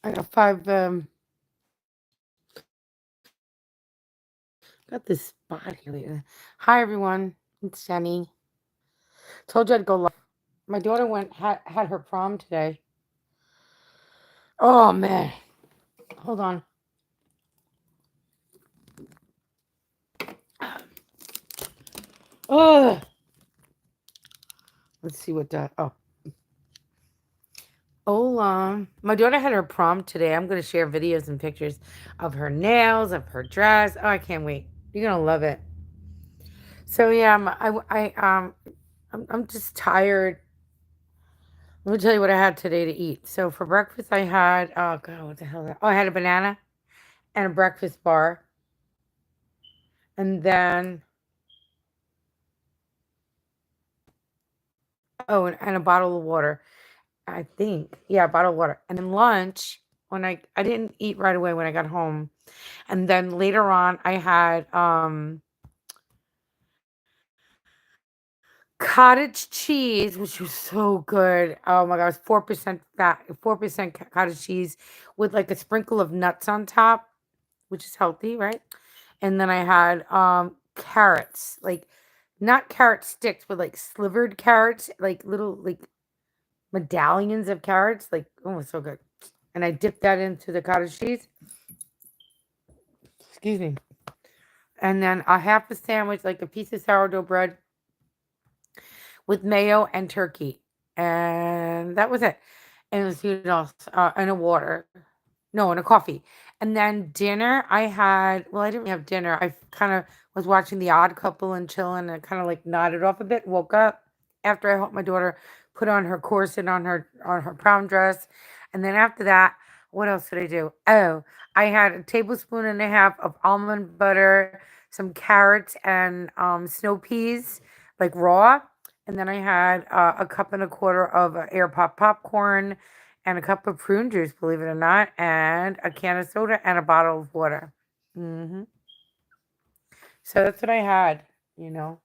I got five. Got this spot here. Hi everyone, it's Jenny. Told you I'd go live. My daughter had her prom today. Oh man, hold on. Oh, let's see what that. Oh, my daughter had her prom today. I'm gonna share videos and pictures of her nails, of her dress. Oh, I can't wait. You're gonna love it. So yeah, I'm just tired. Let me tell you what I had today to eat. So for breakfast, I had oh god, what the hell? Oh, I had a banana and a breakfast bar, and then oh, and a bottle of water. I think yeah, a bottle of water. And then lunch when I didn't eat right away when I got home, and then later on I had cottage cheese, which was so good. Oh my god, it's 4% fat, 4% cottage cheese with like a sprinkle of nuts on top, which is healthy, right? And then I had carrots, like not carrot sticks, but like slivered carrots, like little like medallions of carrots. Like oh, it's so good. And I dipped that into the cottage cheese. Excuse me. And then a half a sandwich, like a piece of sourdough bread with mayo and turkey. And that was it. And it was and a water. No, and a coffee. And then dinner, I had, well, I didn't really have dinner. I kind of was watching The Odd Couple and chilling and kind of like nodded off a bit, woke up after I helped my daughter put on her corset on her prom dress. And then after that, what else did I do? Oh, I had a tablespoon and a half of almond butter, some carrots and snow peas, like raw. And then I had a cup and a quarter of air pop popcorn and a cup of prune juice, believe it or not, and a can of soda and a bottle of water. hmm So that's what I had, you know.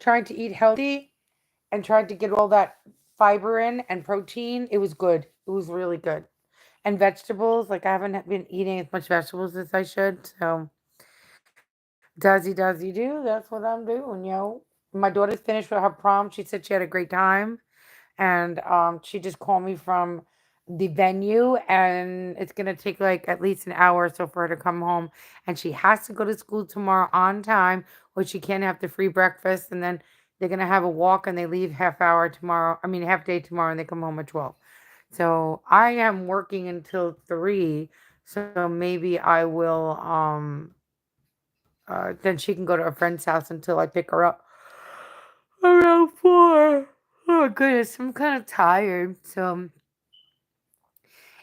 Trying to eat healthy and tried to get all that fiber in and protein. It was good. It was really good. And vegetables, like I haven't been eating as much vegetables as I should. So, does he do? That's what I'm doing, yo. My daughter's finished with her prom. She said she had a great time. And she just called me from the venue, and it's gonna take like at least an hour or so for her to come home, and she has to go to school tomorrow on time, or she can't have the free breakfast, and then they're gonna have a walk, and they leave half hour tomorrow. I mean half day tomorrow, and they come home at 12. So I am working until 3. So maybe I will then she can go to a friend's house until I pick her up around 4. Oh goodness, I'm kind of tired. So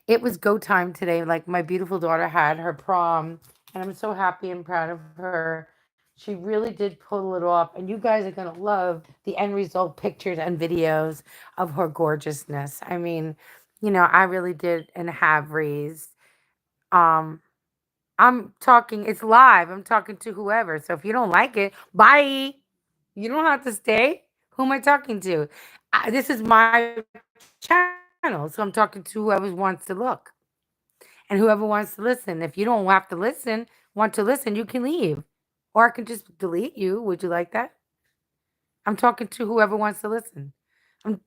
it was go time today. Like my beautiful daughter had her prom, and I'm so happy and proud of her. She really did pull it off, and you guys are gonna love the end result pictures and videos of her gorgeousness. I mean, I really did and have raised. Um, I'm talking. It's live. I'm talking to whoever. So if you don't like it, bye. You don't have to stay. Who am I talking to? This is my channel, so I'm talking to whoever wants to look and whoever wants to listen. If you don't have to want to listen, you can leave. Or I can just delete you. Would you like that? I'm talking to whoever wants to listen.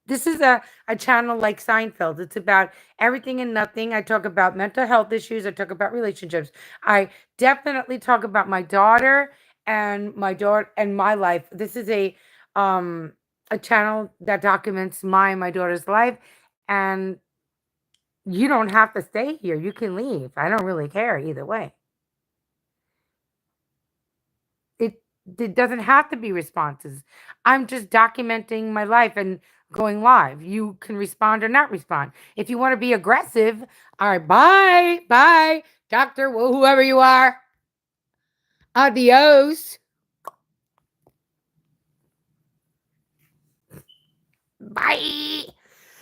This is a channel like Seinfeld. It's about everything and nothing. I talk about mental health issues. I talk about relationships. I definitely talk about my daughter and my life. This is a channel that documents my daughter's life, and you don't have to stay here. You can leave. I don't really care either way. It it doesn't have to be responses. I'm just documenting my life and going live. You can respond or not respond. If you want to be aggressive, all right, bye, bye, doctor, whoever you are. Adios. Bye.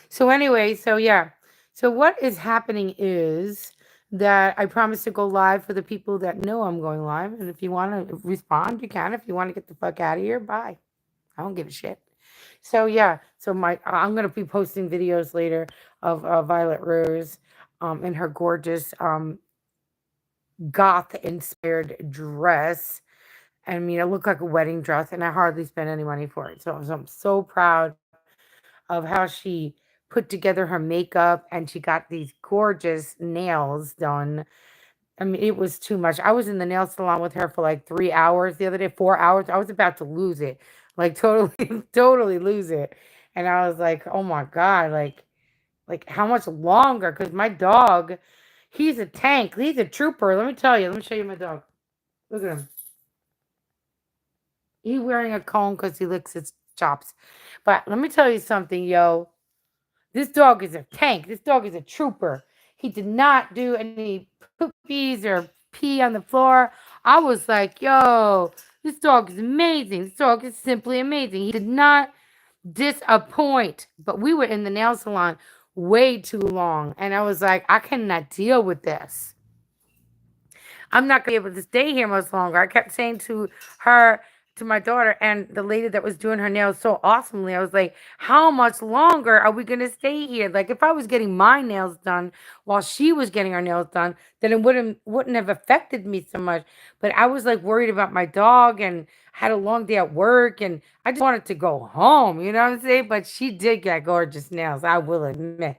So anyway, so yeah. So what is happening is that I promise to go live for the people that know I'm going live. And if you want to respond, you can. If you want to get the fuck out of here, bye. I don't give a shit. So yeah, so I'm gonna be posting videos later of Violet Rose. in her gorgeous goth inspired dress. I mean, it looked like a wedding dress, and I hardly spent any money for it. So I'm so proud of how she put together her makeup, and she got these gorgeous nails done. I mean, it was too much. I was in the nail salon with her for like 3 hours the other day, 4 hours. I was about to lose it, like totally, totally lose it. And I was like, oh my God, like how much longer? Because my dog, he's a tank. He's a trooper. Let me tell you. Let me show you my dog. Look at him. He's wearing a cone because he licks his chops. But let me tell you something, yo. This dog is a tank. This dog is a trooper. He did not do any poopies or pee on the floor. I was like, yo, this dog is amazing. This dog is simply amazing. He did not disappoint. But we were in the nail salon way too long. And I was like, I cannot deal with this. I'm not going to be able to stay here much longer. I kept saying to her, to my daughter, and the lady that was doing her nails so awesomely, I was like, how much longer are we going to stay here? Like, if I was getting my nails done while she was getting her nails done, then it wouldn't have affected me so much. But I was like worried about my dog and had a long day at work, and I just wanted to go home, you know what I'm saying? But she did get gorgeous nails, I will admit.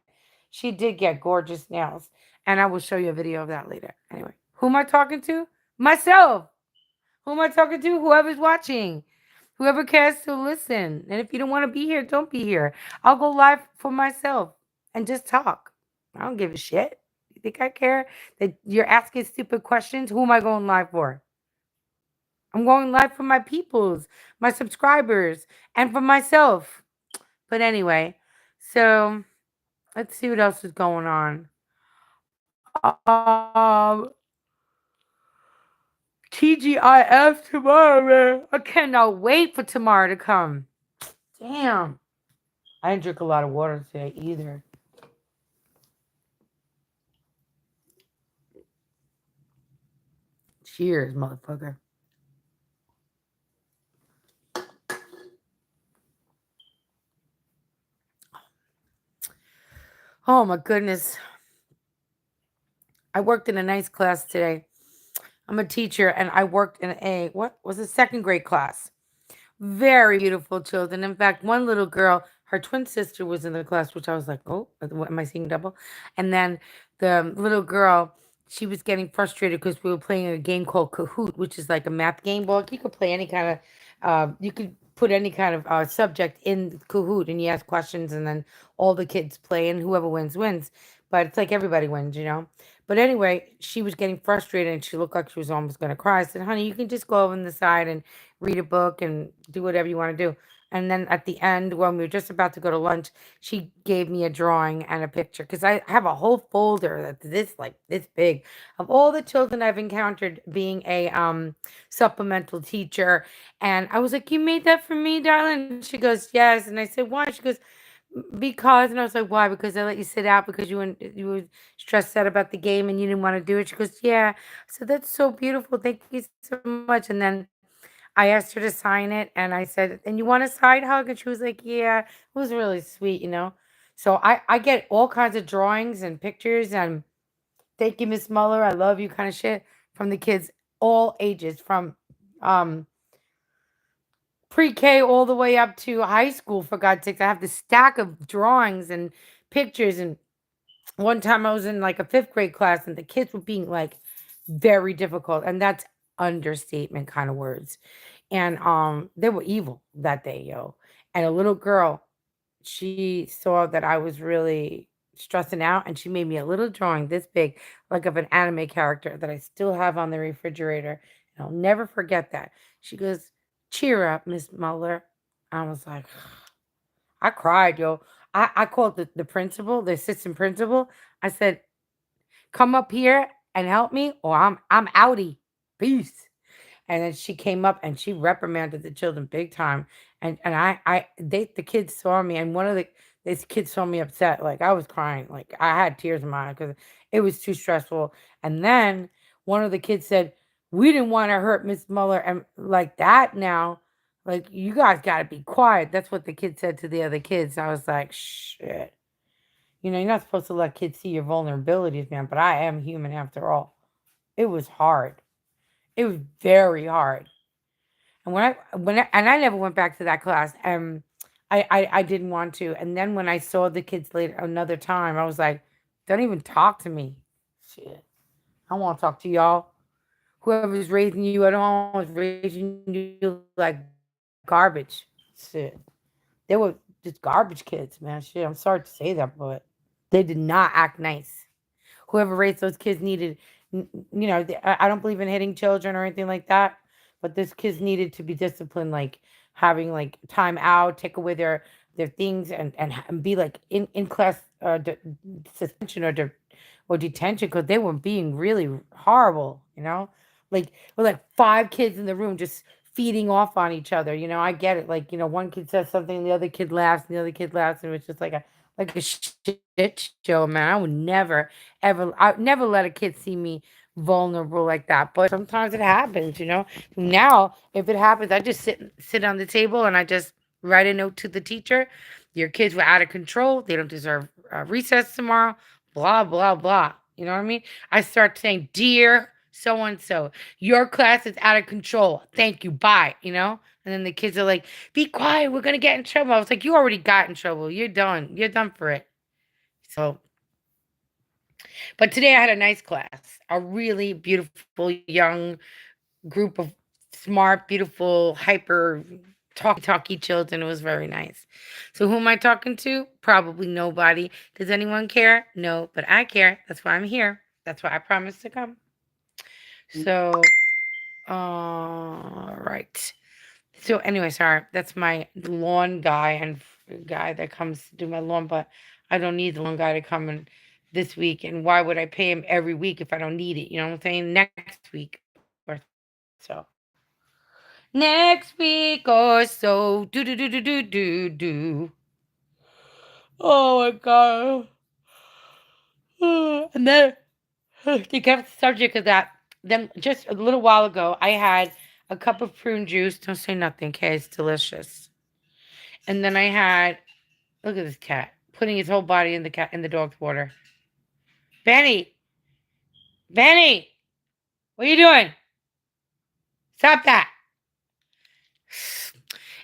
She did get gorgeous nails. And I will show you a video of that later. Anyway, who am I talking to? Myself. Who am I talking to? Whoever's watching. Whoever cares to listen. And if you don't want to be here, don't be here. I'll go live for myself and just talk. I don't give a shit. You think I care that you're asking stupid questions? Who am I going live for? I'm going live for my peoples, my subscribers, and for myself. But anyway, so let's see what else is going on. TGIF tomorrow, man. I cannot wait for tomorrow to come. Damn. I didn't drink a lot of water today either. Cheers, motherfucker. Oh my goodness. I worked in a nice class today. I'm a teacher and I worked in what was a second grade class. Very beautiful children. In fact, one little girl, her twin sister was in the class, which I was like, oh, what am I seeing double? And then the little girl, she was getting frustrated because we were playing a game called Kahoot, which is like a math game book. You could play any kind of, you could put any kind of subject in Kahoot and you ask questions and then all the kids play and whoever wins, wins. But it's like everybody wins, you know? But anyway, she was getting frustrated and she looked like she was almost going to cry. I said, honey, you can just go over on the side and read a book and do whatever you want to do. And then at the end, when we were just about to go to lunch, she gave me a drawing and a picture because I have a whole folder that's this big of all the children I've encountered being a supplemental teacher. And I was like, "You made that for me, darling?" And she goes, "Yes." And I said, "Why?" She goes, because, and I was like, why? Because I let you sit out because you were stressed out about the game and you didn't want to do it. She goes, yeah. So that's so beautiful. Thank you so much. And then I asked her to sign it and I said, and you want a side hug? And she was like, yeah. It was really sweet, you know. So I get all kinds of drawings and pictures and thank you, Miss Muller. I love you kind of shit from the kids, all ages, from um pre-K all the way up to high school, for God's sakes. I have this stack of drawings and pictures. And one time I was in like a fifth grade class and the kids were being like very difficult. And that's understatement kind of words. And they were evil that day, yo. And a little girl, she saw that I was really stressing out and she made me a little drawing this big, like of an anime character that I still have on the refrigerator. And I'll never forget that. She goes, cheer up, Miss Muller. I was like, I cried, yo. I called the principal, the assistant principal. I said, come up here and help me, or I'm outie. Peace. And then she came up and she reprimanded the children big time. And the kids saw me, and one of these kids saw me upset. Like I was crying, like I had tears in my eyes because it was too stressful. And then one of the kids said, "We didn't want to hurt Miss Muller," and like that now. Like you guys got to be quiet. That's what the kid said to the other kids. I was like, shit. You know, you're not supposed to let kids see your vulnerabilities, man, but I am human after all. It was hard. It was very hard. And and I never went back to that class. I didn't want to. And then when I saw the kids later another time, I was like, don't even talk to me. Shit. I don't want to talk to y'all. Whoever's raising you at home is raising you like garbage. Shit. They were just garbage kids, man. Shit. I'm sorry to say that, but they did not act nice. Whoever raised those kids needed, I don't believe in hitting children or anything like that, but those kids needed to be disciplined, like having like time out, take away their things, and be like in class suspension or detention because they were being really horrible. Like with like five kids in the room just feeding off on each other. I get it. Like one kid says something, the other kid laughs, and the other kid laughs, and it's just like a shit show, man. I would never, ever, I never let a kid see me vulnerable like that. But sometimes it happens. Now, if it happens, I just sit on the table and I just write a note to the teacher. Your kids were out of control. They don't deserve recess tomorrow. Blah blah blah. You know what I mean? I start saying, "Dear so and so, your class is out of control. Thank you. Bye." And then the kids are like, be quiet. We're going to get in trouble. I was like, you already got in trouble. You're done. You're done for it. So, but today I had a nice class, a really beautiful young group of smart, beautiful, hyper, talky children. It was very nice. So, who am I talking to? Probably nobody. Does anyone care? No, but I care. That's why I'm here. That's why I promised to come. So, right. So anyway, sorry, that's my lawn guy and guy that comes to do my lawn, but I don't need the lawn guy to come in this week. And why would I pay him every week if I don't need it? You know what I'm saying? Next week or so. Next week or so. Do do do do do do do. Oh my god. And then to get the subject of that, then just a little while ago, I had a cup of prune juice. Don't say nothing, okay? It's delicious. And then I had, look at this cat putting his whole body in the dog's water. Benny, Benny, what are you doing? Stop that.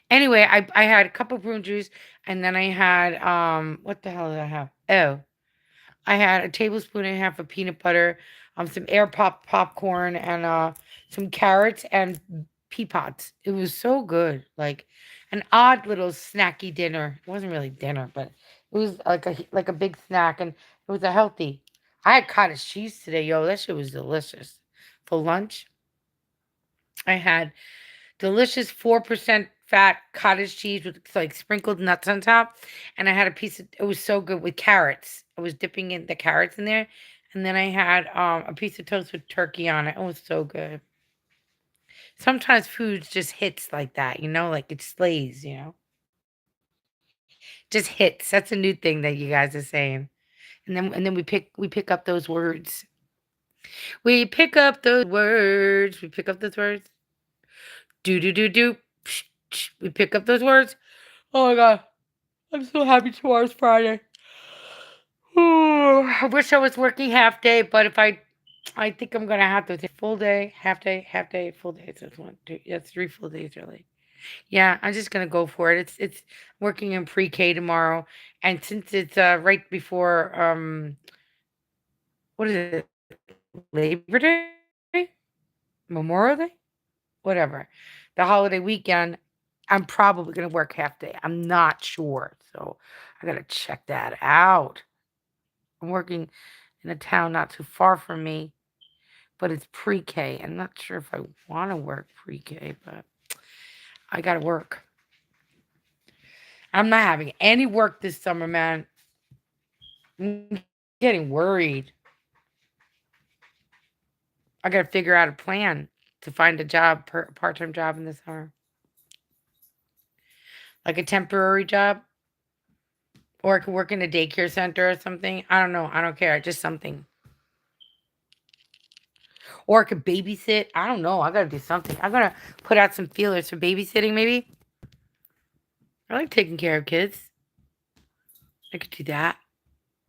Anyway, I had a cup of prune juice, and then I had what the hell did I have? Oh, I had a tablespoon and a half of peanut butter, some air popcorn, and some carrots and pea pods. It was so good, like an odd little snacky dinner. It wasn't really dinner, but it was like a big snack, and it was a healthy. I had cottage cheese today, yo. That shit was delicious. For lunch, I had delicious 4% fat cottage cheese with like sprinkled nuts on top. And I had a piece of it was so good with carrots. I was dipping in the carrots in there. And then I had a piece of toast with turkey on it. It was so good. Sometimes food just hits like that, like it slays. Just hits. That's a new thing that you guys are saying. And then we pick up those words. We pick up those words. We pick up those words. Do do do do. We pick up those words. Oh my god. I'm so happy tomorrow's Friday. I wish I was working half day, but I think I'm gonna have to take full day, half day, full day. So it's 1, 2, yeah, 3 full days really. Yeah, I'm just gonna go for it. It's working in pre-K tomorrow, and since it's right before what is it, Labor Day, Memorial Day, whatever, the holiday weekend, I'm probably gonna work half day. I'm not sure, so I gotta check that out. I'm working in a town not too far from me, but it's pre-K. I'm not sure if I want to work pre-K, but I got to work. I'm not having any work this summer, man. I'm getting worried. I got to figure out a plan to find a job, part-time job in the summer. Like a temporary job. Or I could work in a daycare center or something. I don't know. I don't care. Just something. Or I could babysit. I don't know. I got to do something. I'm going to put out some feelers for babysitting, maybe. I like taking care of kids. I could do that.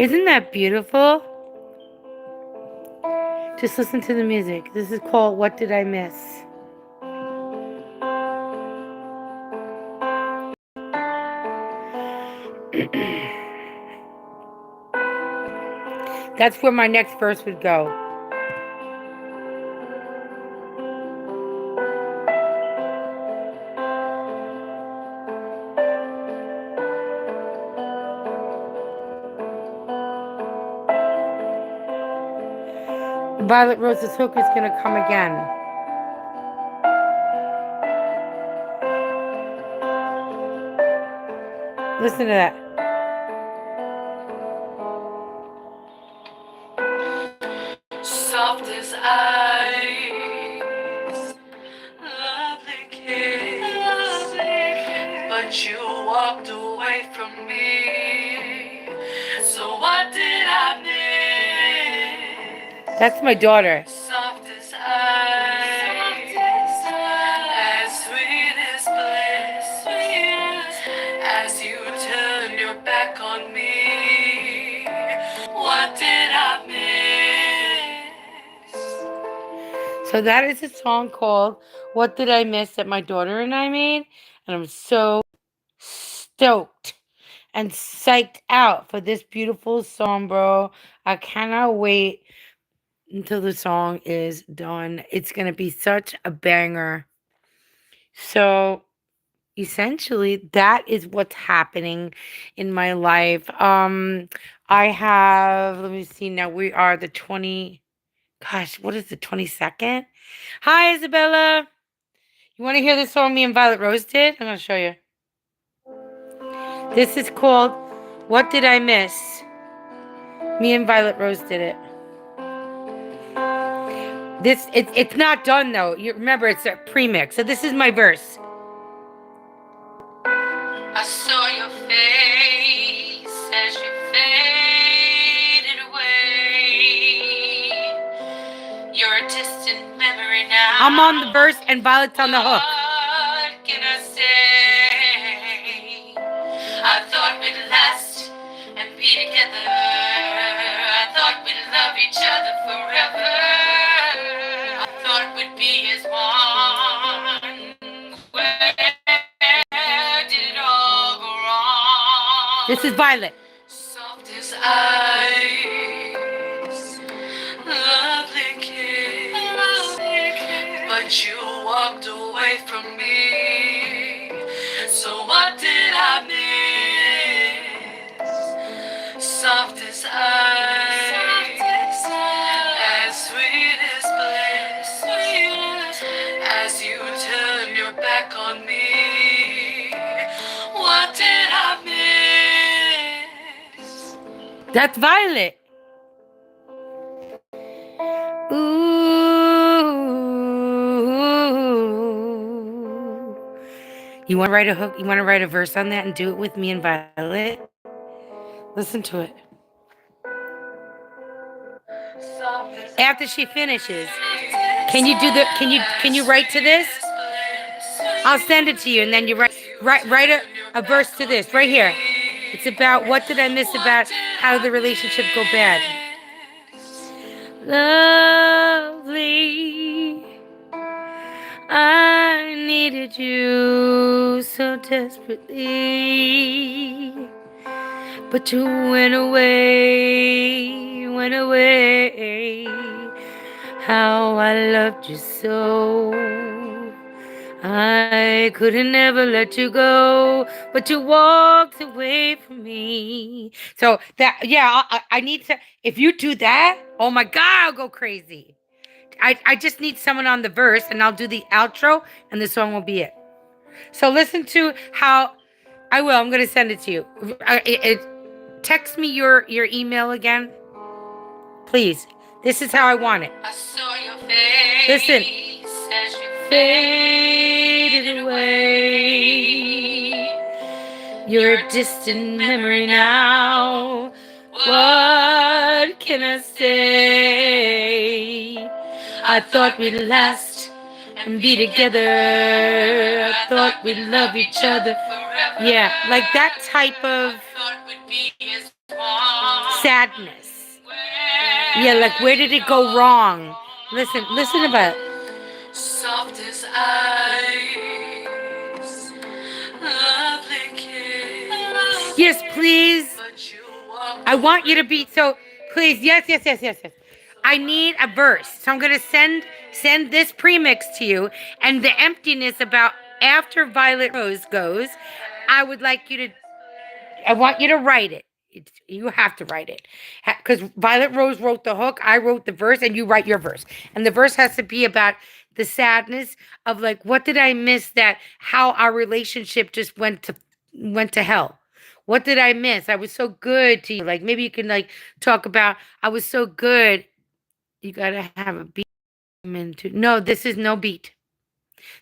Isn't that beautiful? Just listen to the music. This is called What Did I Miss? That's where my next verse would go. Violet Rose's hook is going to come again. Listen to that. Soft as ice, lovely kiss, but you walked away from me. So what did I miss? That's my daughter. Soft as ice, as sweet as bliss, as you turn your back on me. What did I miss? So that is a song called What Did I Miss that my daughter and I made. And I'm so stoked and psyched out for this beautiful song, bro. I cannot wait until the song is done. It's going to be such a banger. So essentially that is what's happening in my life. I have, let me see now, we are the 20, gosh, what is the 22nd? Hi, Isabella. You want to hear the song me and Violet Rose did? I'm going to show you. This is called What Did I Miss? Me and Violet Rose did it. It's not done though. You remember it's a premix. So this is my verse. I saw your face as you faded away. You're a distant memory now. I'm on the verse and Violet's on the hook. What can I say? I thought we'd last and be together. I thought we'd love each other forever. I thought we'd be as one. Where did it all go wrong? This is Violet. Soft as ice, lovely kiss, but you walked away from me. So what did I miss? Soft as ice, as sweet as bliss, as you turn your back on me. What did I miss? That's Violet. Ooh. You want to write a hook? You want to write a verse on that and do it with me and Violet? Listen to it. After she finishes, can you write to this? I'll send it to you, and then you write a verse to this right here. It's about what did I miss about how did the relationship go bad. Lovely, I needed you so desperately, but you went away, how I loved you so. I couldn't ever let you go, but you walked away from me. So that, yeah, I need to, if you do that, oh my God, I'll go crazy. I just need someone on the verse and I'll do the outro and the song will be it. So listen to how, I'm going to send it to you. Text me your email again, please. This is how I want it. I saw your face. Listen. As you Faded away. You're a distant memory now. What can I say? I thought we'd last and be together. I thought we'd love each other. Yeah, like that type of Sadness. Yeah, like where did it go wrong? Listen about it. Soft as ice, lovely kiss. Yes, please. But you walked I want you to away be from so. Please, yes. I need a verse, so I'm gonna send this premix to you, and the emptiness about after Violet Rose goes. I would like you to. I want you to write it. You have to write it because Violet Rose wrote the hook. I wrote the verse, and you write your verse. And the verse has to be about the sadness of like, what did I miss? That how our relationship just went to hell. What did I miss? I was so good to you. Like maybe you can like talk about I was so good. You gotta have a beat into. No, this is no beat.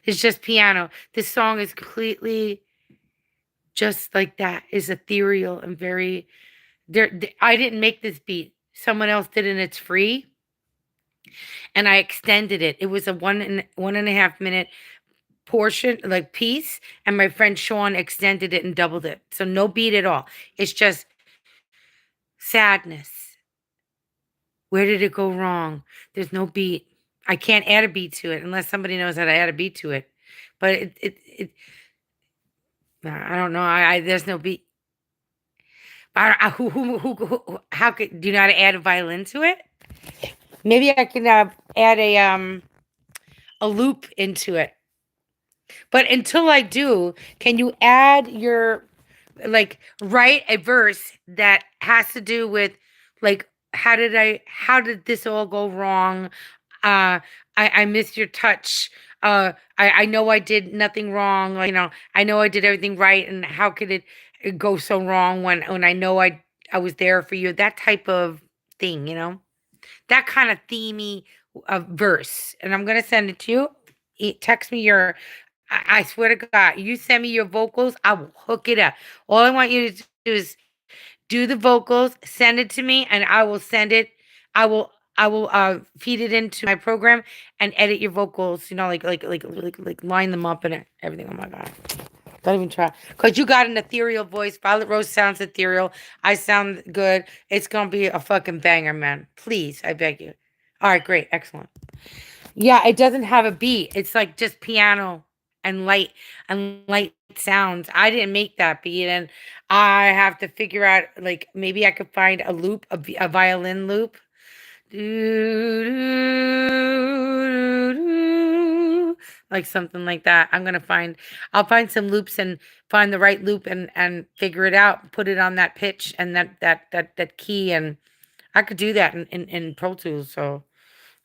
It's just piano. This song is completely just like that. Is ethereal and very I didn't make this beat. Someone else did, and it's free. And I extended it. It was a 1.5 minute portion, like piece, and my friend Sean extended it and doubled it. So no beat at all. It's just sadness. Where did it go wrong? There's no beat. I can't add a beat to it unless somebody knows how to add a beat to it. But I don't know. There's no beat. How could do you know how to add a violin to it? Maybe I can add a loop into it. But until I do, can you add your like write a verse that has to do with like how did this all go wrong? I miss your touch. I know I did nothing wrong. Like, I know I did everything right, and how could it go so wrong when I know I was there for you? That type of thing. That kind of themey verse. And I'm gonna send it to you. Text me your. I swear to God, you send me your vocals, I will hook it up. All I want you to do is do the vocals, send it to me, and I will send it. I will feed it into my program and edit your vocals. Like line them up and everything. Oh my God. Don't even try. Because you got an ethereal voice. Violet Rose sounds ethereal. I sound good. It's going to be a fucking banger, man. Please, I beg you. All right, great. Excellent. Yeah, it doesn't have a beat. It's like just piano and light sounds. I didn't make that beat, and I have to figure out like maybe I could find a loop, a violin loop. Like something like that. I'll find some loops and find the right loop and figure it out, put it on that pitch and that key, and I could do that in Pro Tools. So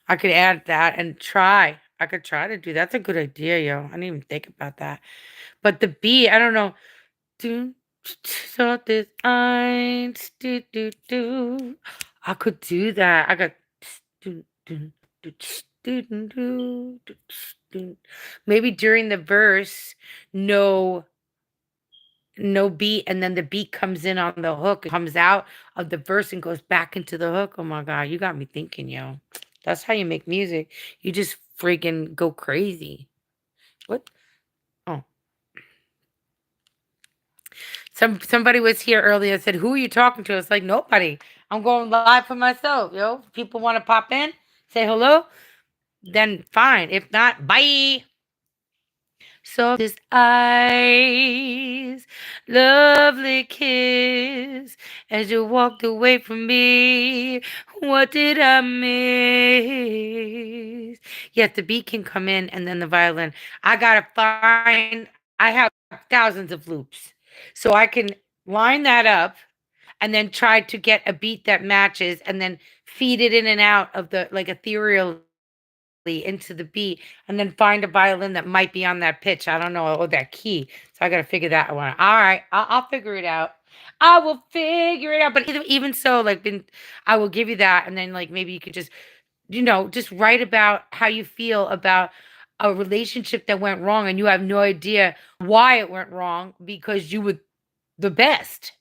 I could add that and try. I could try to do that's a good idea, yo. I didn't even think about that. But the beat, I don't know. Do so this do do do. I could do that. I got do do do do do do do. Maybe during the verse, no no beat, and then the beat comes in on the hook, it comes out of the verse and goes back into the hook. Oh my God, you got me thinking, yo. That's how you make music. You just freaking go crazy. What? Oh, somebody was here earlier, said, "Who are you talking to?" It's like nobody. I'm going live for myself, yo. If people want to pop in, say hello, then fine. If not, bye. Soft as eyes, lovely kiss as you walked away from me. What did I miss? Yes, the beat can come in and then the violin. I have thousands of loops. So I can line that up and then try to get a beat that matches and then feed it in and out of the like ethereal into the beat and then find a violin that might be on that pitch. I don't know, or that key. So I got to figure that one out. All right, I'll figure it out. I will figure it out. But even so, I will give you that, and then like maybe you could just write about how you feel about a relationship that went wrong, and you have no idea why it went wrong because you were the best.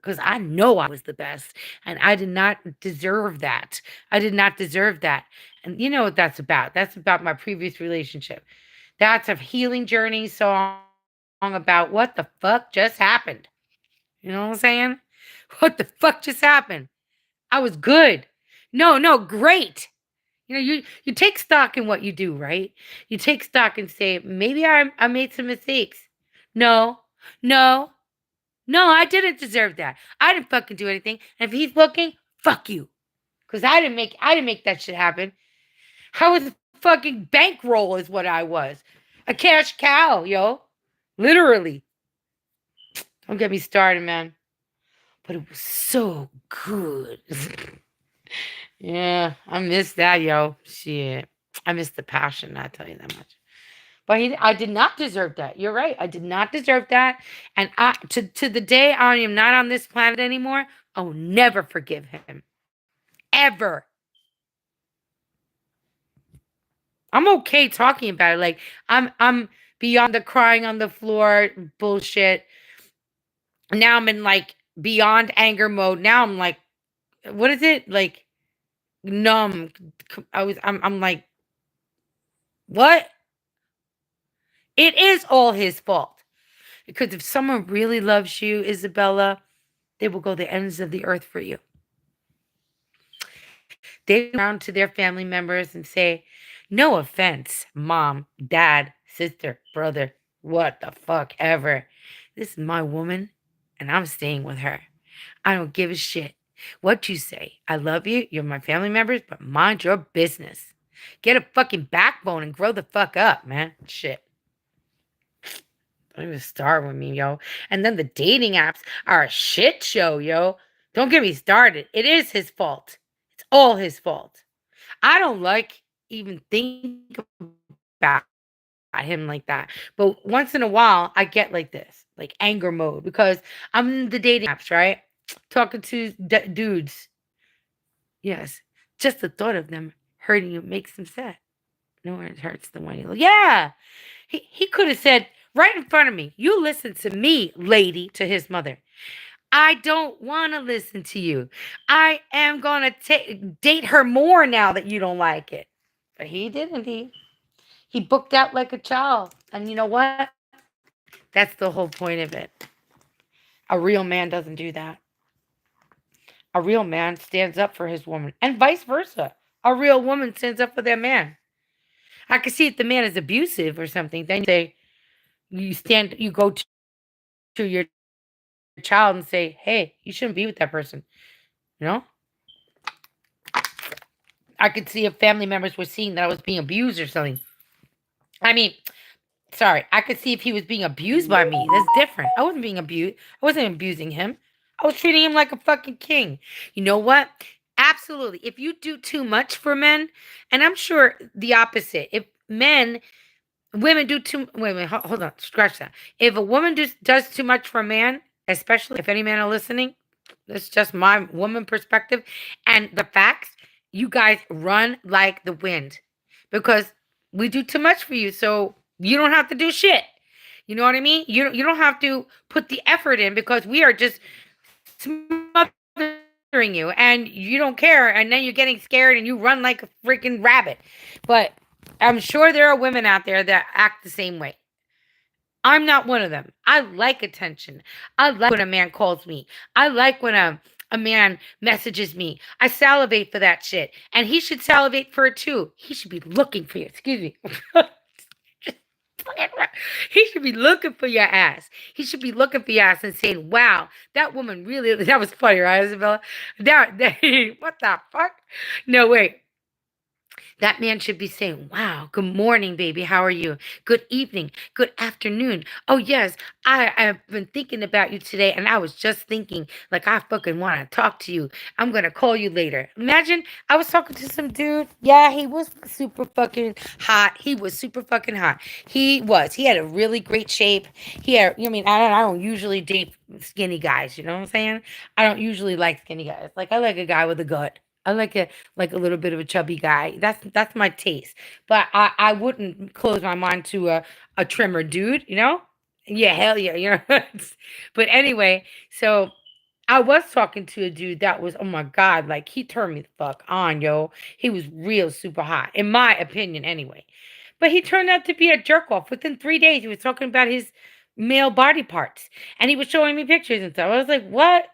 Because I know I was the best, and I did not deserve that. I did not deserve that. And you know what that's about? That's about my previous relationship. That's a healing journey song about what the fuck just happened. You know what I'm saying? What the fuck just happened? I was good. No, great. You know, you take stock in what you do, right? You take stock and say, maybe I made some mistakes. No, no, no, I didn't deserve that. I didn't fucking do anything. And if he's looking, fuck you. Cause I didn't make that shit happen. I was a fucking bankroll is what I was. A cash cow, yo. Literally. Don't get me started, man. But it was so good. Yeah, I miss that, yo. Shit. I miss the passion, I'll tell you that much. But I did not deserve that. You're right. I did not deserve that. And to the day I am not on this planet anymore, I'll never forgive him. Ever. I'm okay talking about it. Like I'm beyond the crying on the floor bullshit. Now I'm in like beyond anger mode. Now I'm like, what is it? Like numb. I'm like, what? It is all his fault. Because if someone really loves you, Isabella, they will go the ends of the earth for you. They go around to their family members and say, no offense, mom, dad, sister, brother, what the fuck ever. This is my woman, and I'm staying with her. I don't give a shit what you say. I love you. You're my family members, but mind your business. Get a fucking backbone and grow the fuck up, man. Shit. Don't even start with me, yo. And then the dating apps are a shit show, yo. Don't get me started. It is his fault. It's all his fault. I don't like even think about him like that. But once in a while, I get like this, like anger mode, because I'm in the dating apps, right? Talking to dudes. Yes. Just the thought of them hurting you makes them sad. No one hurts the one you love. Yeah. He could have said right in front of me, you listen to me, lady, to his mother. I don't want to listen to you. I am going to date her more now that you don't like it. But he didn't. He booked out like a child. And you know what? That's the whole point of it. A real man doesn't do that. A real man stands up for his woman, and vice versa. A real woman stands up for their man. I can see if the man is abusive or something, then you go to your child and say, hey, you shouldn't be with that person. You know? I could see if family members were seeing that I was being abused or something. I mean, sorry, I could see if he was being abused by me. That's different. I wasn't being abused. I wasn't abusing him. I was treating him like a fucking king. You know what? Absolutely. If you do too much for men, and I'm sure the opposite, if women do too, wait a minute, hold on, scratch that. If a woman does too much for a man, especially if any men are listening, that's just my woman perspective, and the facts, you guys run like the wind because we do too much for you, so you don't have to do shit. You know what I mean? You don't have to put the effort in because we are just smothering you and you don't care, and then you're getting scared and you run like a freaking rabbit. But I'm sure there are women out there that act the same way. I'm not one of them. I like attention. I like when a man calls me. I like when a man messages me. I salivate for that shit. And he should salivate for it too. He should be looking for you. Excuse me. He should be looking for your ass. He should be looking for your ass and saying, wow, that woman really, that was funny, right, Isabella? What the fuck? No, wait. That man should be saying, wow, good morning, baby. How are you? Good evening. Good afternoon. Oh, yes, I've been thinking about you today. And I was just thinking, like, I fucking want to talk to you. I'm going to call you later. Imagine I was talking to some dude. Yeah, he was super fucking hot. He was super fucking hot. He was. He had a really great shape. He had, I mean, I don't usually date skinny guys. You know what I'm saying? I don't usually like skinny guys. Like, I like a guy with a gut. I like a little bit of a chubby guy. That's my taste. But I wouldn't close my mind to a trimmer dude, you know? Yeah, hell yeah, you know. But anyway, so I was talking to a dude that was, oh my God, like he turned me the fuck on, yo. He was real super hot, in my opinion, anyway. But he turned out to be a jerk off. Within 3 days, he was talking about his male body parts. And he was showing me pictures and stuff. I was like, what?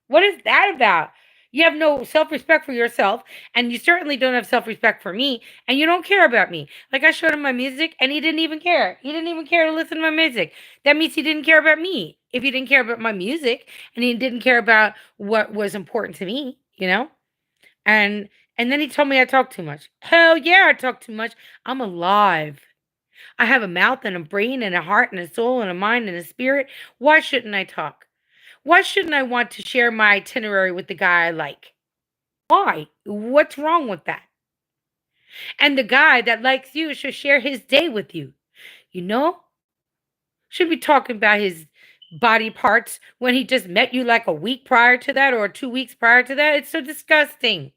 What is that about? You have no self-respect for yourself, and you certainly don't have self-respect for me, and you don't care about me. Like, I showed him my music, and he didn't even care. He didn't even care to listen to my music. That means he didn't care about me. If he didn't care about my music, and he didn't care about what was important to me, you know? And and then he told me I talk too much. Hell yeah, I talk too much. I'm alive. I have a mouth and a brain and a heart and a soul and a mind and a spirit. Why shouldn't I talk? Why shouldn't I want to share my itinerary with the guy I like? Why? What's wrong with that? And the guy that likes you should share his day with you. You know? Should be talking about his body parts when he just met you like a week prior to that or 2 weeks prior to that. It's so disgusting.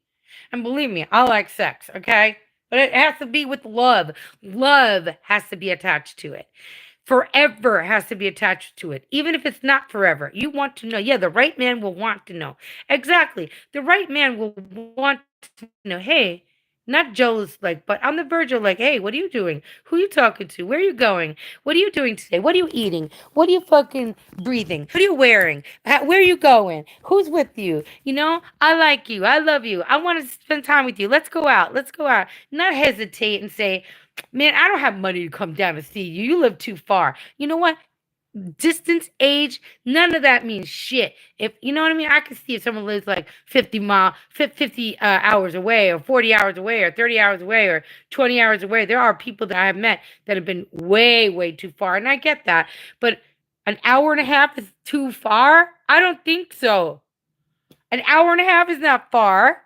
And believe me, I like sex, okay? But it has to be with love. Love has to be attached to it. Forever has to be attached to it, even if it's not forever. You want to know. Yeah, the right man will want to know. Exactly. The right man will want to know, hey, not jealous, like, but on the verge of like, hey, what are you doing? Who are you talking to? Where are you going? What are you doing today? What are you eating? What are you fucking breathing? What are you wearing? Where are you going? Who's with you? You know, I like you. I love you. I want to spend time with you. Let's go out. Let's go out. Not hesitate and say, man, I don't have money to come down to see you. You live too far. You know what? Distance, age, none of that means shit. If you know what I mean, I can see if someone lives like 50 hours away, or 40 hours away, or 30 hours away, or 20 hours away. There are people that I have met that have been way, way too far, and I get that. But an hour and a half is too far? I don't think so. An hour and a half is not far.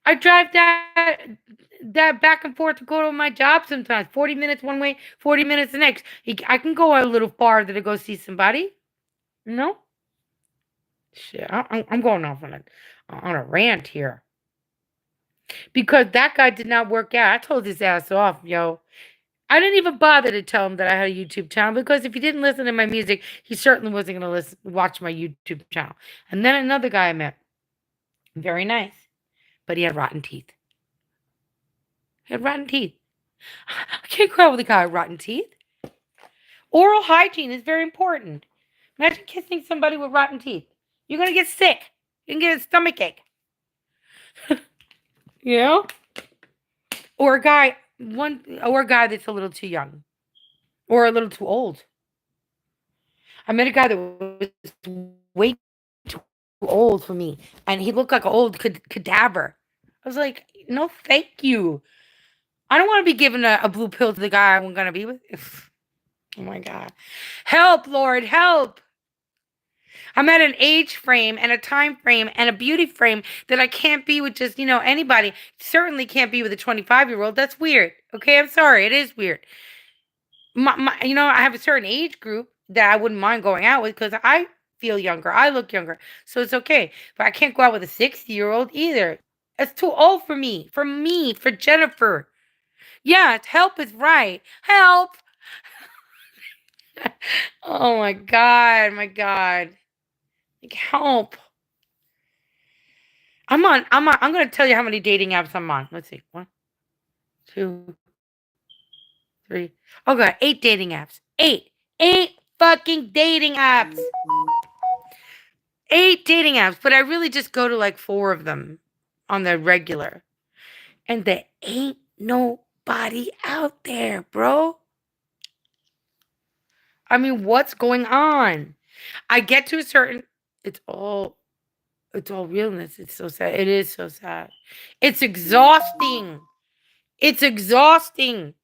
I drive that back and forth to go to my job sometimes. 40 minutes one way, 40 minutes the next. I can go a little farther to go see somebody. No? Shit, I'm going off on a rant here. Because that guy did not work out. I told his ass off, yo. I didn't even bother to tell him that I had a YouTube channel because if he didn't listen to my music, he certainly wasn't going to watch my YouTube channel. And then another guy I met, very nice, but he had rotten teeth. He had rotten teeth. I can't cry with a guy with rotten teeth. Oral hygiene is very important. Imagine kissing somebody with rotten teeth. You're going to get sick. You can get a stomach ache. You know? Or a guy that's a little too young. Or a little too old. I met a guy that was way too old for me. And he looked like an old cadaver. I was like, no, thank you. I don't want to be giving a blue pill to the guy I'm going to be with. Oh my God. Help, Lord, help. I'm at an age frame and a time frame and a beauty frame that I can't be with just, anybody. Certainly can't be with a 25-year-old. That's weird. Okay, I'm sorry. It is weird. I have a certain age group that I wouldn't mind going out with because I feel younger. I look younger. So it's okay. But I can't go out with a 60-year-old either. It's too old for me, for Jennifer. Yeah, help is right. Help. Oh my God, my God. Like, help. I'm gonna tell you how many dating apps I'm on. Let's see. 1, 2, 3. Oh God, 8 dating apps. 8. 8 fucking dating apps. 8 dating apps, but I really just go to like 4 of them on the regular. And there ain't nobody out there, bro. I mean, what's going on? I get to a certain, it's all realness. It's so sad. It is so sad. It's exhausting. It's exhausting.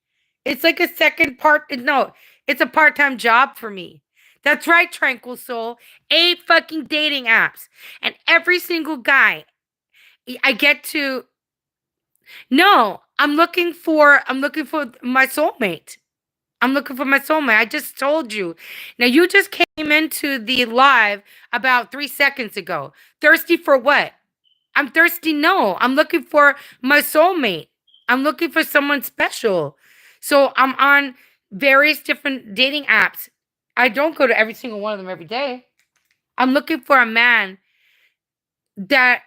It's like a second part. No, it's a part-time job for me. That's right, Tranquil Soul. 8 fucking dating apps. And every single guy I get to, no, I'm looking for my soulmate. I'm looking for my soulmate. I just told you. Now, you just came into the live about 3 seconds ago. Thirsty for what? I'm thirsty. No, I'm looking for my soulmate. I'm looking for someone special. So I'm on various different dating apps. I don't go to every single one of them every day. I'm looking for a man that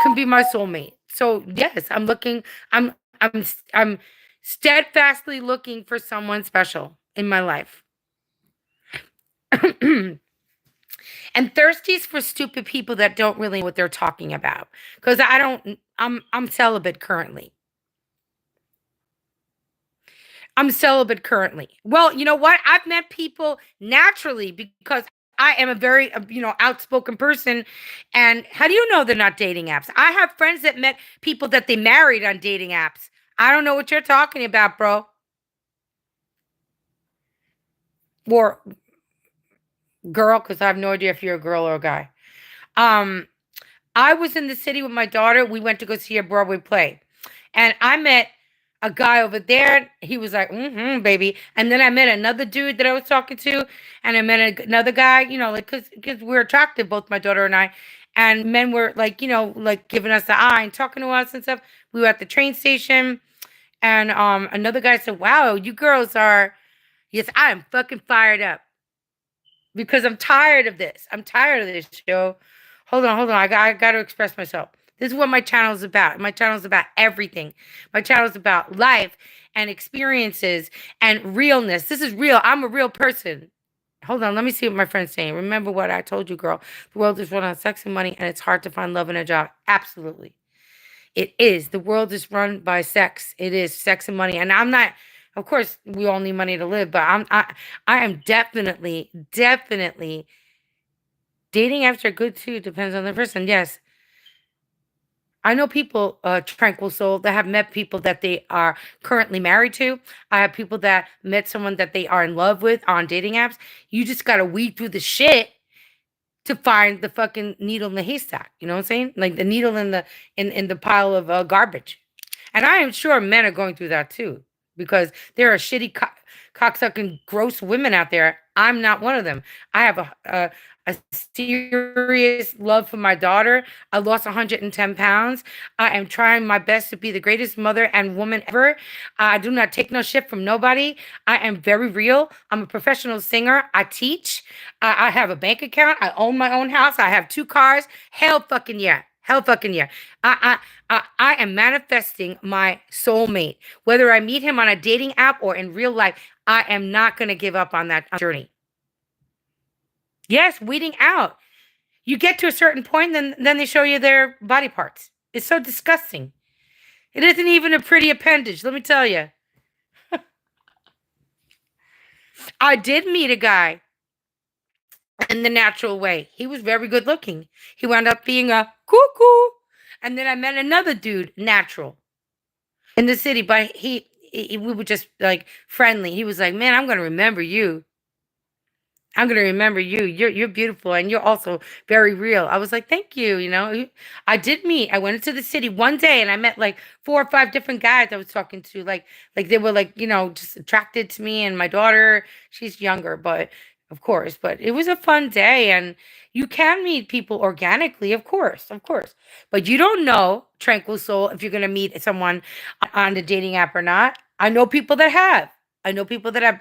can be my soulmate. So yes, I'm steadfastly looking for someone special in my life. And And thirsties for stupid people that don't really know what they're talking about. Because I'm celibate currently. I'm celibate currently. Well, you know what? I've met people naturally because I am a very, outspoken person. And how do you know they're not dating apps? I have friends that met people that they married on dating apps. I don't know what you're talking about, bro. Or girl, because I have no idea if you're a girl or a guy. Um, I was in the city with my daughter. We went to go see a Broadway play. And I met a guy over there. He was like, baby. And then I met another dude that I was talking to. And I met another guy, like, because we're attractive, both my daughter and I. And men were like, like giving us the eye and talking to us and stuff. We were at the train station. And another guy said, wow, you girls are, yes, I am fucking fired up. Because I'm tired of this. I'm tired of this show. Hold on. I got to express myself. This is what my channel is about. My channel is about everything. My channel is about life and experiences and realness. This is real. I'm a real person. Hold on. Let me see what my friend's saying. Remember what I told you, girl. The world is run on sex and money, and it's hard to find love in a job. Absolutely. It is. The world is run by sex. It is sex and money. And I'm not, of course, we all need money to live, but I am definitely dating apps are good too. Depends on the person. Yes. I know people, Tranquil Soul, that have met people that they are currently married to. I have people that met someone that they are in love with on dating apps. You just gotta weed through the shit to find the fucking needle in the haystack. You know what I'm saying? Like the needle in the pile of garbage. And I am sure men are going through that too, because there are shitty cocksucking gross women out there. I'm not one of them. I have a serious love for my daughter. I lost 110 pounds. I am trying my best to be the greatest mother and woman ever. I do not take no shit from nobody. I am very real. I'm a professional singer. I teach. I have a bank account. I own my own house. I have 2 cars. Hell fucking yeah. Hell fucking yeah. I am manifesting my soulmate. Whether I meet him on a dating app or in real life, I am not going to give up on that journey. Yes, weeding out. You get to a certain point, then they show you their body parts. It's so disgusting. It isn't even a pretty appendage, let me tell you. I did meet a guy in the natural way. He was very good looking. He wound up being a cuckoo. And then I met another dude, natural, in the city, but we were just like friendly. He was like, man, I'm going to remember you. I'm gonna remember you. You're beautiful and you're also very real. I was like, thank you. I did meet. I went into the city one day and I met like 4 or 5 different guys I was talking to. Like they were like, just attracted to me and my daughter. She's younger, but of course. But it was a fun day and you can meet people organically, of course. But you don't know, Tranquil Soul, if you're gonna meet someone on the dating app or not. I know people that have. I know people that have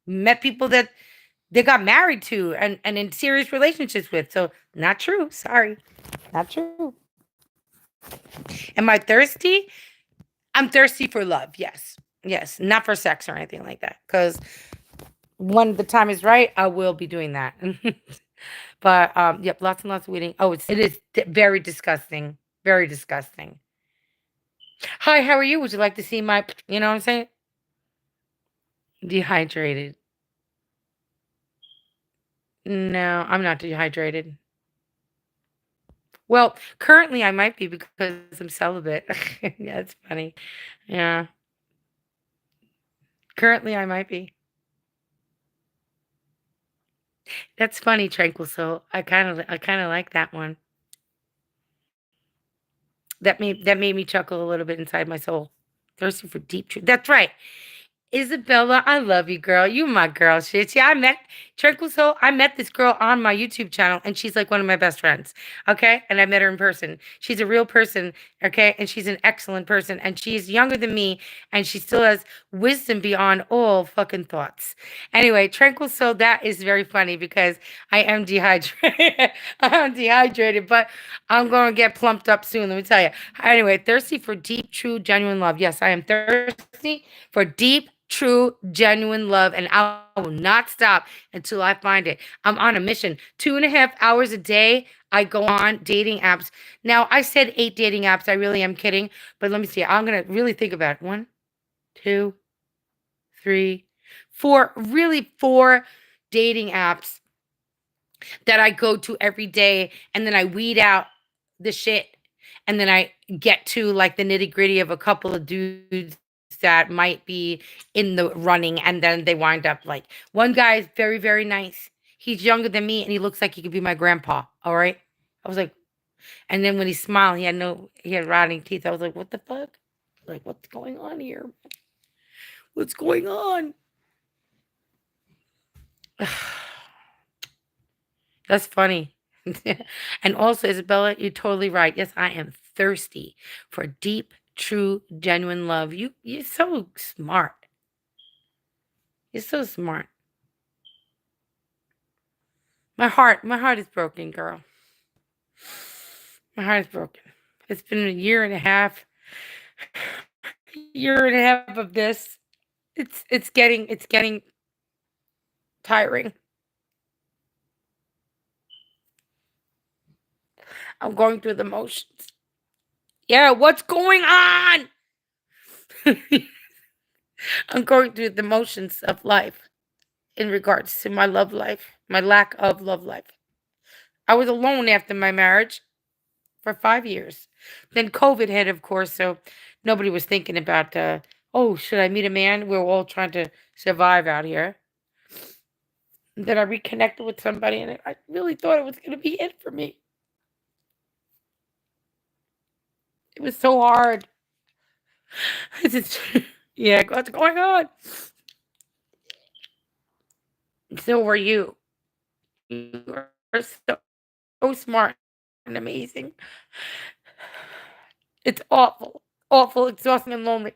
met people that they got married to and in serious relationships with. So not true. Sorry. Not true. Am I thirsty? I'm thirsty for love. Yes. Yes. Not for sex or anything like that. Because when the time is right, I will be doing that. But yep, lots and lots of weeding. Oh, it is very disgusting. Very disgusting. Hi, how are you? Would you like to see my, you know what I'm saying? Dehydrated. No, I'm not dehydrated. Well, currently I might be because I'm celibate. Yeah, it's funny. Yeah. Currently I might be. That's funny, Tranquil Soul. I kind of like that one. That made me chuckle a little bit inside my soul. Thirsty for deep truth. That's right. Isabella, I love you, girl. You my girl, shit. Yeah, I met Tranquil Soul. I met this girl on my YouTube channel, and she's like one of my best friends. Okay, and I met her in person. She's a real person. Okay, and she's an excellent person, and she's younger than me, and she still has wisdom beyond all fucking thoughts. Anyway, Tranquil Soul, that is very funny because I am dehydrated. I'm dehydrated, but I'm going to get plumped up soon. Let me tell you. Anyway, thirsty for deep, true, genuine love. Yes, I am thirsty for deep, true, genuine love, and I will not stop until I find it. I'm on a mission. 2.5 hours a day, I go on dating apps. Now, I said 8 dating apps. I really am kidding. But let me see. I'm going to really think about it. 1, 2, 3, 4. Really, 4 dating apps that I go to every day. And then I weed out the shit. And then I get to like the nitty gritty of a couple of dudes that might be in the running. And then they wind up like one guy is very, very nice. He's younger than me and he looks like he could be my grandpa. All right. I was like, and then when he smiled, he had rotting teeth. I was like, what the fuck? Like, what's going on here? What's going on? That's funny. And also, Isabella, you're totally right. Yes, I am thirsty for deep, true, genuine love. You're so smart. You're so smart. My heart is broken, girl. My heart is broken. It's been a year and a half, of this. It's getting tiring. I'm going through the motions. Yeah, what's going on? I'm going through the motions of life in regards to my love life, my lack of love life. I was alone after my marriage for 5 years. Then COVID hit, of course, so nobody was thinking about, oh, should I meet a man? We're all trying to survive out here. And then I reconnected with somebody, and I really thought it was going to be it for me. It was so hard. Yeah, what's going on? So were you. You are so smart and amazing. It's awful, awful, exhausting, and lonely.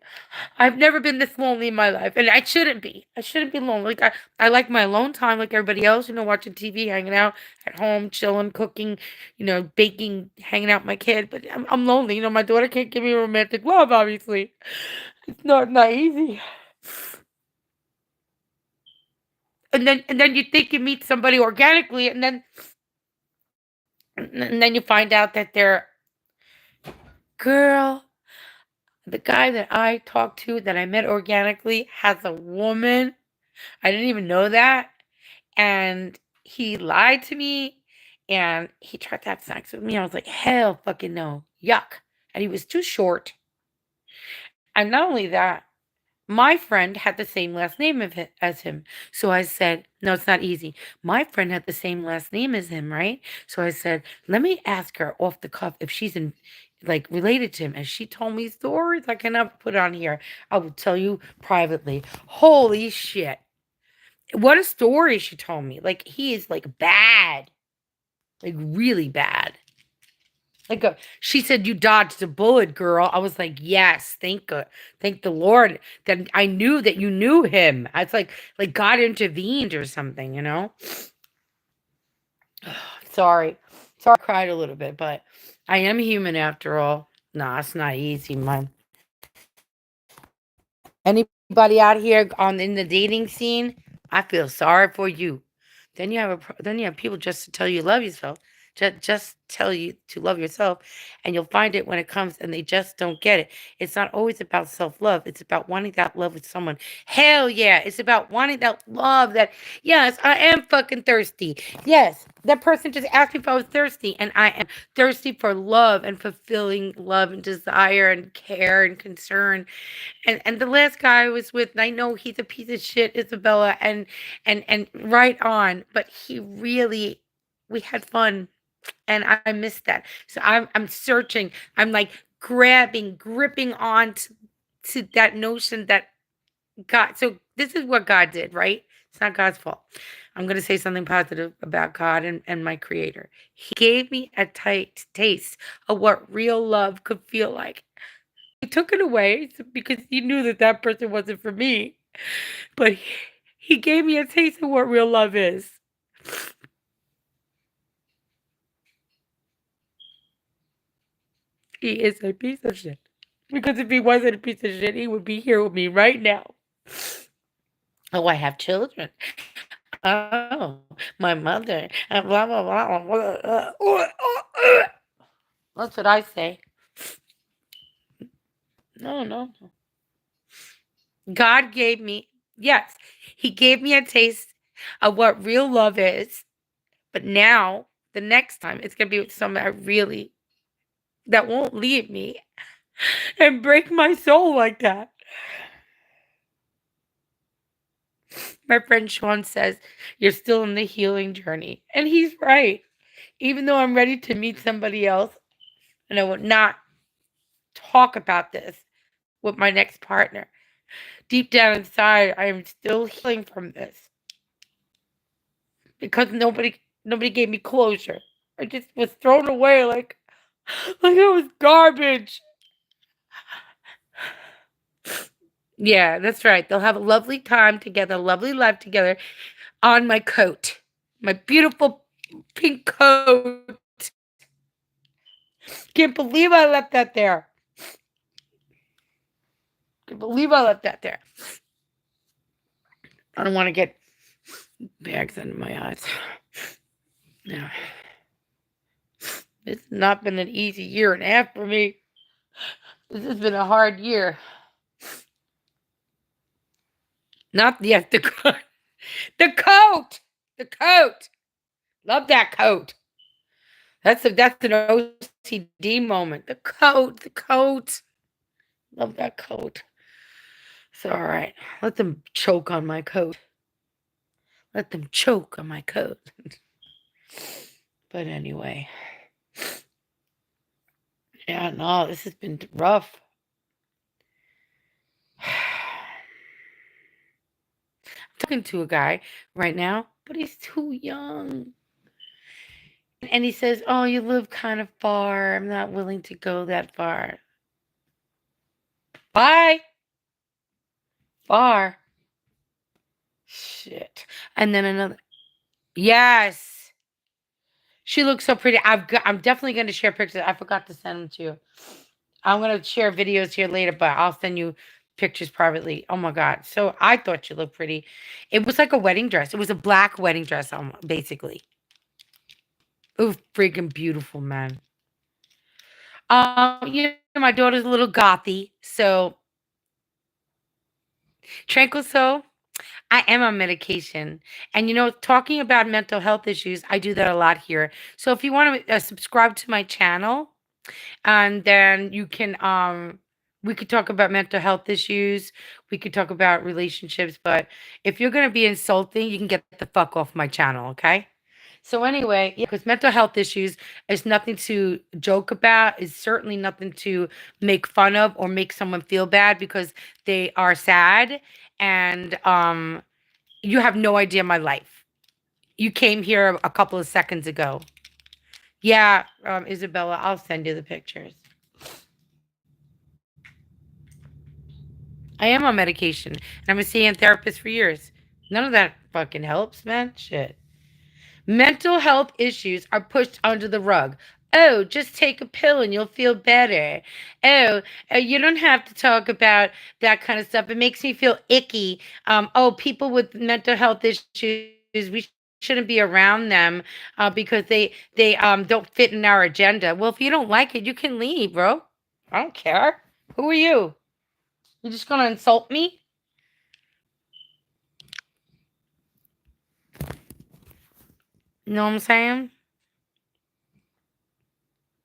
I've never been this lonely in my life, and I shouldn't be. I shouldn't be lonely. Like I like my alone time, like everybody else. Watching TV, hanging out at home, chilling, cooking, baking, hanging out with my kid. But I'm lonely. My daughter can't give me romantic love. Obviously, it's not easy. And then you think you meet somebody organically, and then you find out that they're girl. The guy that I talked to that I met organically has a woman. I didn't even know that. And he lied to me and he tried to have sex with me. I was like, hell fucking no. Yuck. And he was too short. And not only that, my friend had the same last name as him. So I said, no, it's not easy. My friend had the same last name as him, right? So I said, let me ask her off the cuff if she's related to him. And she told me stories I cannot put on here. I will tell you privately. Holy shit. What a story she told me. Like, he is bad. Like, really bad. She said, you dodged a bullet, girl. I was like, yes, thank the Lord that I knew that you knew him. It's like God intervened or something, Sorry. Sorry I cried a little bit, but I am human after all. Nah, it's not easy, man. Anybody out here in the dating scene, I feel sorry for you. Then you have people just to tell you love yourself. Just tell you to love yourself, and you'll find it when it comes, and they just don't get it. It's not always about self-love. It's about wanting that love with someone. Hell yeah, it's about wanting that love that, yes, I am fucking thirsty. Yes, that person just asked me if I was thirsty, and I am thirsty for love and fulfilling love and desire and care and concern. And the last guy I was with, and I know he's a piece of shit, Isabella, and right on, but we had fun, and I missed that. So I'm searching. I'm like gripping on to that notion that God. So this is what God did, right? It's not God's fault. I'm going to say something positive about God and my Creator. He gave me a tight taste of what real love could feel like. He took it away because he knew that person wasn't for me. But he gave me a taste of what real love is. He is a piece of shit. Because if he wasn't a piece of shit, he would be here with me right now. Oh, I have children. Oh, my mother. And blah, blah, blah, blah, blah. That's what I say. No, no. God gave me, yes, He gave me a taste of what real love is. But now, the next time, it's going to be with someone that won't leave me and break my soul like that. My friend Sean says, you're still in the healing journey. And he's right. Even though I'm ready to meet somebody else, and I will not talk about this with my next partner, deep down inside, I am still healing from this. Because nobody gave me closure. I just was thrown away like it was garbage. Yeah, that's right. They'll have a lovely time together, a lovely life together on my coat. My beautiful pink coat. Can't believe I left that there. Can't believe I left that there. I don't want to get bags under my eyes. No. It's not been an easy year and a half for me. This has been a hard year. Not yet. The coat. The coat. The coat. Love that coat. That's an OCD moment. The coat. The coat. Love that coat. It's all right. Let them choke on my coat. Let them choke on my coat. But anyway. Yeah, no, this has been rough. I'm talking to a guy right now, but he's too young. And he says, oh, you live kind of far. I'm not willing to go that far. Bye. Far. Shit. And then another. Yes. She looks so pretty. I'm definitely going to share pictures. I forgot to send them to you. I'm going to share videos here later, but I'll send you pictures privately. Oh my God. So I thought she looked pretty. It was like a wedding dress. It was a black wedding dress, basically. It was freaking beautiful, man. My daughter's a little gothy, so Tranquil. I am on medication. And talking about mental health issues, I do that a lot here. So if you want to subscribe to my channel, and then you can we could talk about mental health issues, we could talk about relationships, but if you're going to be insulting, you can get the fuck off my channel, okay? So anyway, yeah, because mental health issues is nothing to joke about, is certainly nothing to make fun of or make someone feel bad because they are sad. And you have no idea my life. You came here a couple of seconds ago. Yeah, Isabella, I'll send you the pictures. I am on medication, and I'm a CN therapist for years. None of that fucking helps, man. Shit. Mental health issues are pushed under the rug. Oh, just take a pill and you'll feel better. Oh, you don't have to talk about that kind of stuff. It makes me feel icky. Oh, people with mental health issues, we shouldn't be around them because they don't fit in our agenda. Well, if you don't like it, you can leave, bro. I don't care. Who are you? You're just gonna insult me? You know what I'm saying?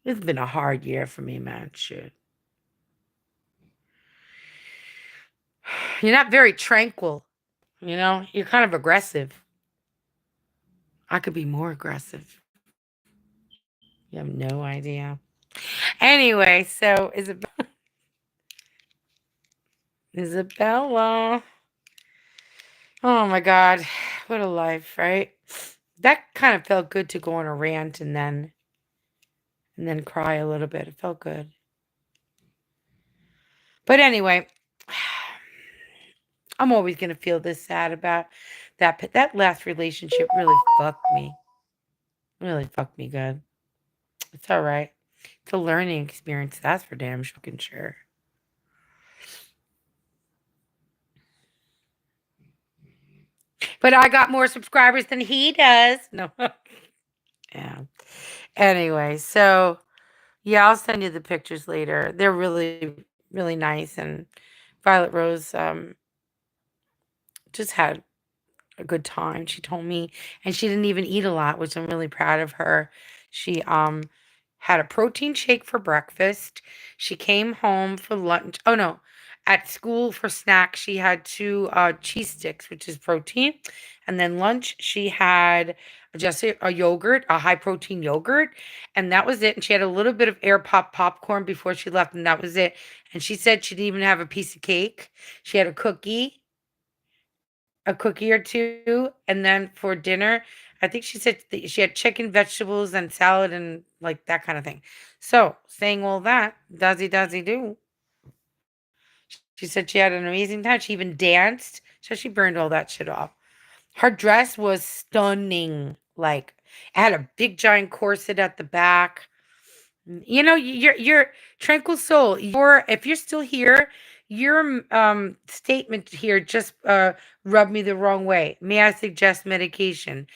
It's been a hard year for me, man. Shit. You're not very tranquil. You're kind of aggressive. I could be more aggressive. You have no idea. Anyway, so Isabella. Oh my God. What a life, right? That kind of felt good to go on a rant and then cry a little bit. It felt good. But anyway, I'm always going to feel this sad about that last relationship really fucked me. Really fucked me good. It's all right. It's a learning experience. That's for damn fucking sure. But I got more subscribers than he does. No. Yeah. Anyway, so yeah, I'll send you the pictures later. They're really, really nice. And Violet Rose just had a good time. She told me, and she didn't even eat a lot, which I'm really proud of her. She had a protein shake for breakfast. She came home for lunch. Oh no, at school for snacks she had two cheese sticks, which is protein, and then lunch she had just a yogurt, a high protein yogurt, and that was it. And she had a little bit of air pop popcorn before she left, and that was it. And she said she didn't even have a piece of cake. She had a cookie or two, and then for dinner, I think she said she had chicken, vegetables, and salad, and like that kind of thing. So, saying all that, doesy do. She said she had an amazing time. She even danced, so she burned all that shit off. Her dress was stunning. Like, it had a big giant corset at the back. You know, your tranquil soul. Your if you're still here, your statement here just rubbed me the wrong way. May I suggest medication?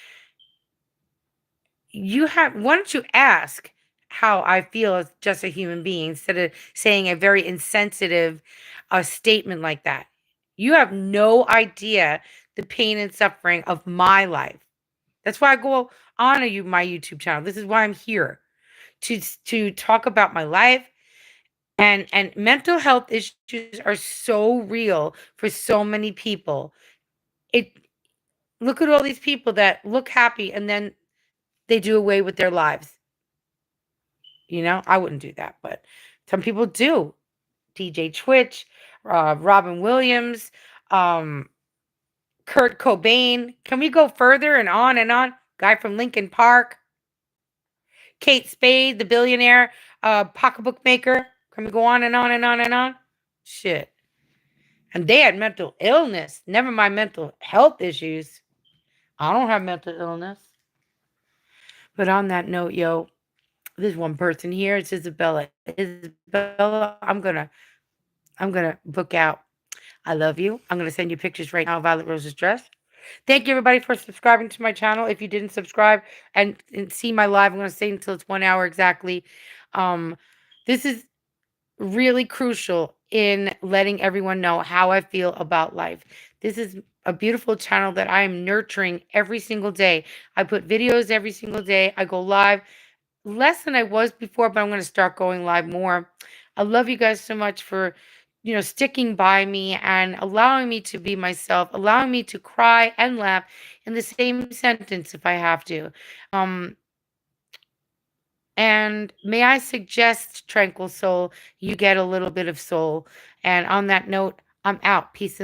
Why don't you ask how I feel as just a human being instead of saying a very insensitive statement like that? You have no idea the pain and suffering of my life. That's why I go on my YouTube channel. This is why I'm here to talk about my life, and mental health issues are so real for so many people. It Look at all these people that look happy and then they do away with their lives. You know, I wouldn't do that, but some people do. DJ Twitch, Robin Williams, um, Kurt Cobain. Can we go further and on and on? Guy from Lincoln Park, Kate Spade, the billionaire, pocketbook maker. Can we go on and on and on and on? Shit. And they had mental illness, never mind mental health issues. I don't have mental illness. But on that note, yo, there's one person here. It's Isabella. Isabella, I'm gonna book out. I love you. I'm gonna send you pictures right now of Violet Rose's dress. Thank you everybody for subscribing to my channel. If you didn't subscribe and see my live, I'm gonna stay until it's 1 hour exactly. This is really crucial in letting everyone know how I feel about life. This is a beautiful channel that I am nurturing every single day. I put videos every single day. I go live less than I was before, but I'm going to start going live more. I love you guys so much for, sticking by me and allowing me to be myself, allowing me to cry and laugh in the same sentence if I have to. Um, and may I suggest, Tranquil Soul, you get a little bit of soul. And on that note, I'm out. Peace and